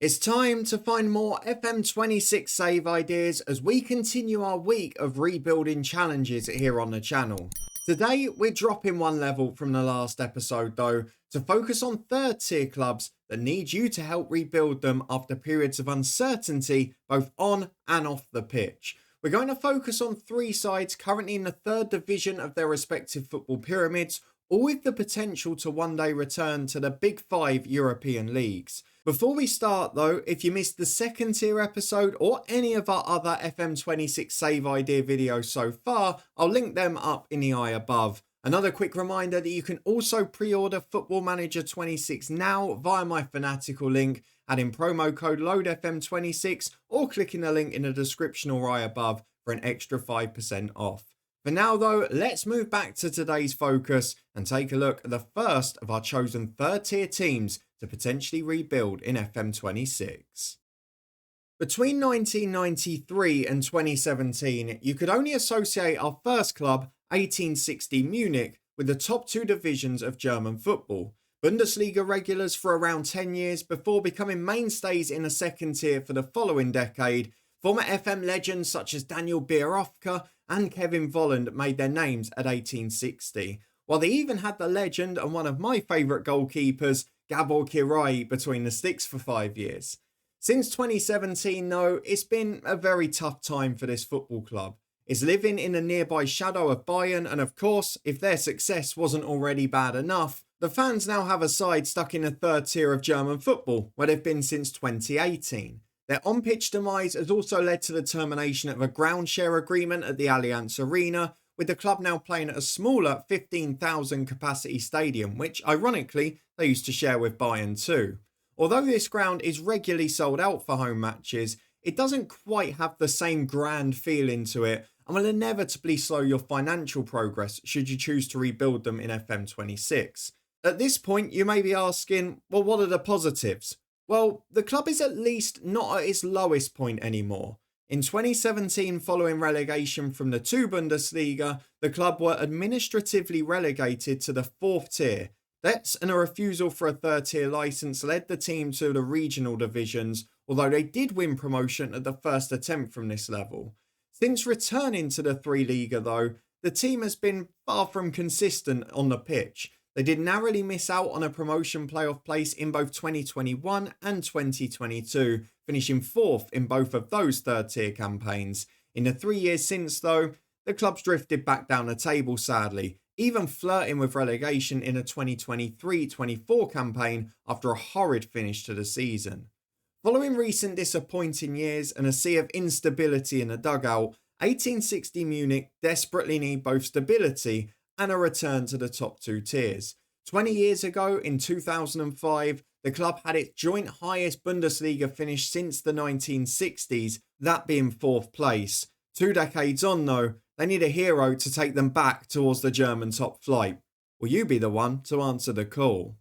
It's time to find more FM26 save ideas as we continue our week of rebuilding challenges here on the channel. Today, we're dropping one level from the last episode though, to focus on third tier clubs that need you to help rebuild them after periods of uncertainty, both on and off the pitch. We're going to focus on three sides currently in the third division of their respective football pyramids, all with the potential to one day return to the Big Five European leagues. Before we start though, if you missed the second tier episode or any of our other FM26 save idea videos so far, I'll link them up in the eye above. Another quick reminder that you can also pre-order Football Manager 26 now via my Fanatical link, adding promo code LOADFM26 or clicking the link in the description or eye above for an extra 5% off. For now though, let's move back to today's focus and take a look at the first of our chosen third tier teams to potentially rebuild in FM26. Between 1993 and 2017, you could only associate our first club, 1860 Munich, with the top two divisions of German football. Bundesliga regulars for around 10 years before becoming mainstays in the second tier for the following decade. Former FM legends such as Daniel Bierofka and Kevin Volland made their names at 1860, while they even had the legend and one of my favourite goalkeepers, Gabor Kirai, between the sticks for 5 years. Since 2017 though, it's been a very tough time for this football club. It's living in the nearby shadow of Bayern, and of course, if their success wasn't already bad enough, the fans now have a side stuck in the third tier of German football, where they've been since 2018. Their on-pitch demise has also led to the termination of a ground share agreement at the Allianz Arena, with the club now playing at a smaller 15,000 capacity stadium, which ironically they used to share with Bayern too. Although this ground is regularly sold out for home matches, it doesn't quite have the same grand feeling to it and will inevitably slow your financial progress should you choose to rebuild them in FM26. At this point you may be asking, well, what are the positives? Well, the club is at least not at its lowest point anymore. In 2017, following relegation from the 2 Bundesliga, the club were administratively relegated to the 4th tier. Debts and a refusal for a third tier licence led the team to the regional divisions, although they did win promotion at the first attempt from this level. Since returning to the 3 Liga though, the team has been far from consistent on the pitch. They did narrowly miss out on a promotion playoff place in both 2021 and 2022, finishing 4th in both of those third tier campaigns. In the 3 years since though, the club's drifted back down the table sadly, even flirting with relegation in a 2023-24 campaign after a horrid finish to the season. Following recent disappointing years and a sea of instability in the dugout, 1860 Munich desperately need both stability and a return to the top 2 tiers. 20 years ago, in 2005, the club had its joint highest Bundesliga finish since the 1960s, that being 4th place. 2 decades on though, they need a hero to take them back towards the German top flight. Will you be the one to answer the call?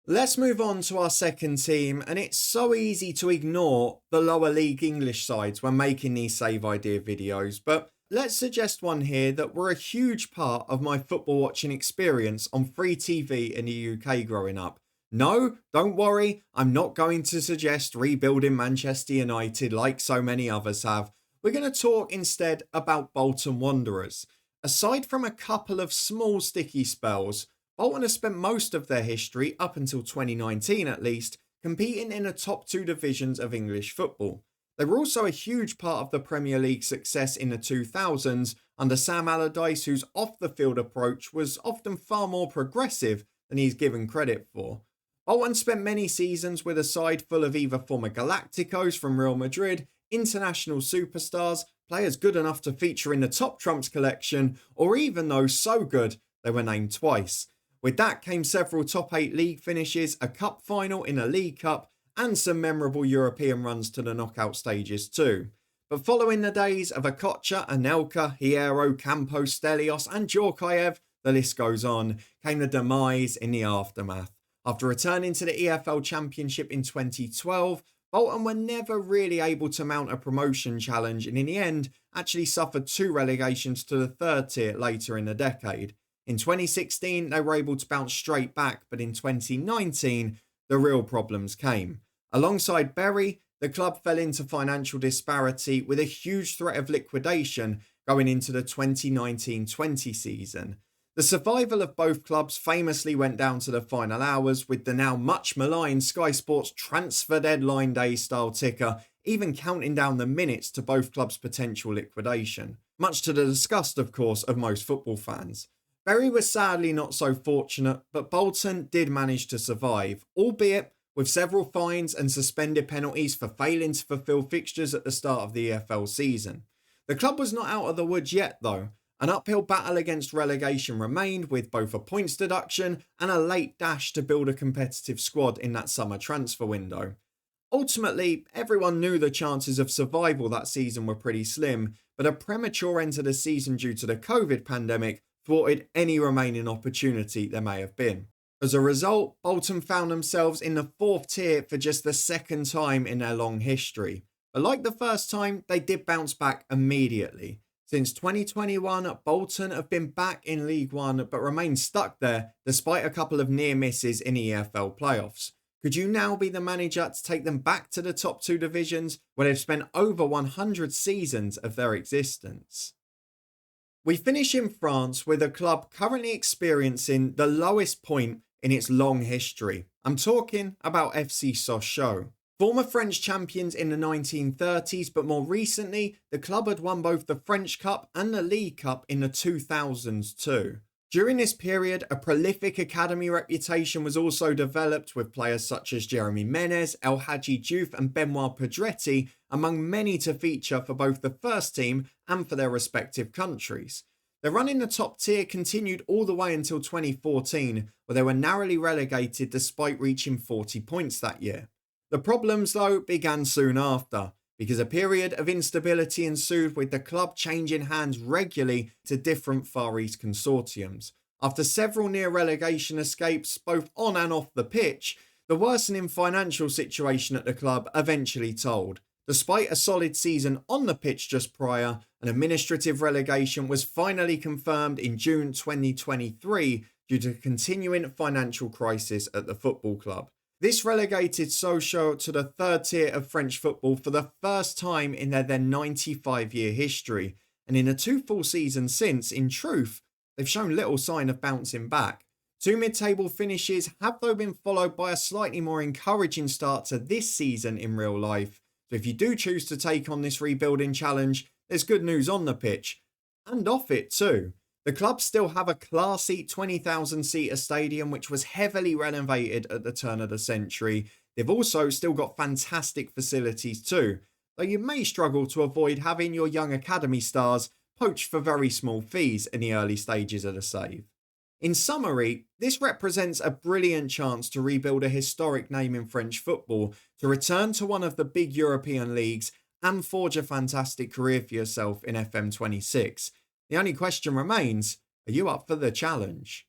Let's move on to our second team, and it's so easy to ignore the lower league English sides when making these save idea videos, but let's suggest one here that were a huge part of my football watching experience on free TV in the UK growing up. No, don't worry, I'm not going to suggest rebuilding Manchester United like so many others have. We're going to talk instead about Bolton Wanderers. Aside from a couple of small sticky spells, Bolton has spent most of their history, up until 2019 at least, competing in the top 2 divisions of English football. They were also a huge part of the Premier League success in the 2000s under Sam Allardyce, whose off-the-field approach was often far more progressive than he's given credit for. Bolton spent many seasons with a side full of either former Galacticos from Real Madrid, international superstars, players good enough to feature in the Top Trumps collection, or even those so good they were named twice. With that came several top 8 league finishes, a cup final in a League Cup, and some memorable European runs to the knockout stages too. But following the days of Okocha, Anelka, Hierro, Campos, Stelios and Djorkaeff, the list goes on, came the demise in the aftermath. After returning to the EFL Championship in 2012, Bolton were never really able to mount a promotion challenge and in the end actually suffered 2 relegations to the 3rd tier later in the decade. In 2016, they were able to bounce straight back, but in 2019, the real problems came. Alongside Bury, the club fell into financial disparity with a huge threat of liquidation going into the 2019-20 season. The survival of both clubs famously went down to the final hours, with the now much maligned Sky Sports transfer deadline day style ticker even counting down the minutes to both clubs' potential liquidation, much to the disgust, of course, of most football fans. Bury was sadly not so fortunate, but Bolton did manage to survive, albeit with several fines and suspended penalties for failing to fulfil fixtures at the start of the EFL season. The club was not out of the woods yet though. An uphill battle against relegation remained, with both a points deduction and a late dash to build a competitive squad in that summer transfer window. Ultimately, everyone knew the chances of survival that season were pretty slim, but a premature end to the season due to the COVID pandemic thwarted any remaining opportunity there may have been. As a result, Bolton found themselves in the 4th tier for just the 2nd time in their long history. But like the first time, they did bounce back immediately. Since 2021, Bolton have been back in League One but remain stuck there despite a couple of near misses in EFL playoffs. Could you now be the manager to take them back to the top 2 divisions where they've spent over 100 seasons of their existence? We finish in France with a club currently experiencing the lowest point in its long history. I'm talking about FC Sochaux. Former French champions in the 1930s, but more recently, the club had won both the French Cup and the League Cup in the 2000s too. During this period, a prolific academy reputation was also developed, with players such as Jeremy Menez, El Hadji Diouf and Benoit Pedretti among many to feature for both the first team and for their respective countries. Their run in the top tier continued all the way until 2014, where they were narrowly relegated despite reaching 40 points that year. The problems, though, began soon after, because a period of instability ensued, with the club changing hands regularly to different Far East consortiums. After several near relegation escapes, both on and off the pitch, the worsening financial situation at the club eventually told. Despite a solid season on the pitch just prior, an administrative relegation was finally confirmed in June 2023 due to continuing financial crisis at the football club. This relegated Sochaux to the 3rd tier of French football for the first time in their then 95-year history, and in the 2 full seasons since, in truth, they've shown little sign of bouncing back. 2 mid-table finishes have though been followed by a slightly more encouraging start to this season in real life, so if you do choose to take on this rebuilding challenge, there's good news on the pitch, and off it too. The club still have a classy 20,000-seater stadium which was heavily renovated at the turn of the century. They've also still got fantastic facilities too, though you may struggle to avoid having your young academy stars poached for very small fees in the early stages of the save. In summary, this represents a brilliant chance to rebuild a historic name in French football, to return to one of the big European leagues and forge a fantastic career for yourself in FM26. The only question remains, are you up for the challenge?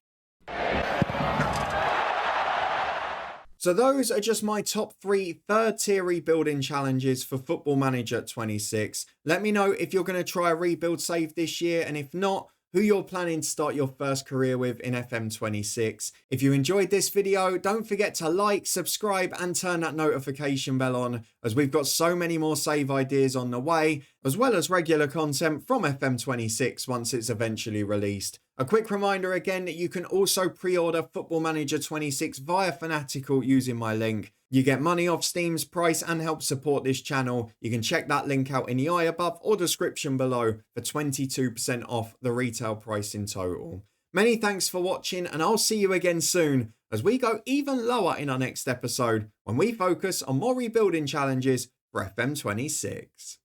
So those are just my top 3 3rd-tier rebuilding challenges for Football Manager 26. Let me know if you're going to try a rebuild save this year, and if not, who you're planning to start your first career with in FM26. If you enjoyed this video, don't forget to like, subscribe and turn that notification bell on, as we've got so many more save ideas on the way, as well as regular content from FM26 once it's eventually released. A quick reminder again that you can also pre-order Football Manager 26 via Fanatical using my link. You get money off Steam's price and help support this channel. You can check that link out in the eye above or description below for 22% off the retail price in total. Many thanks for watching, and I'll see you again soon as we go even lower in our next episode when we focus on more rebuilding challenges for FM26.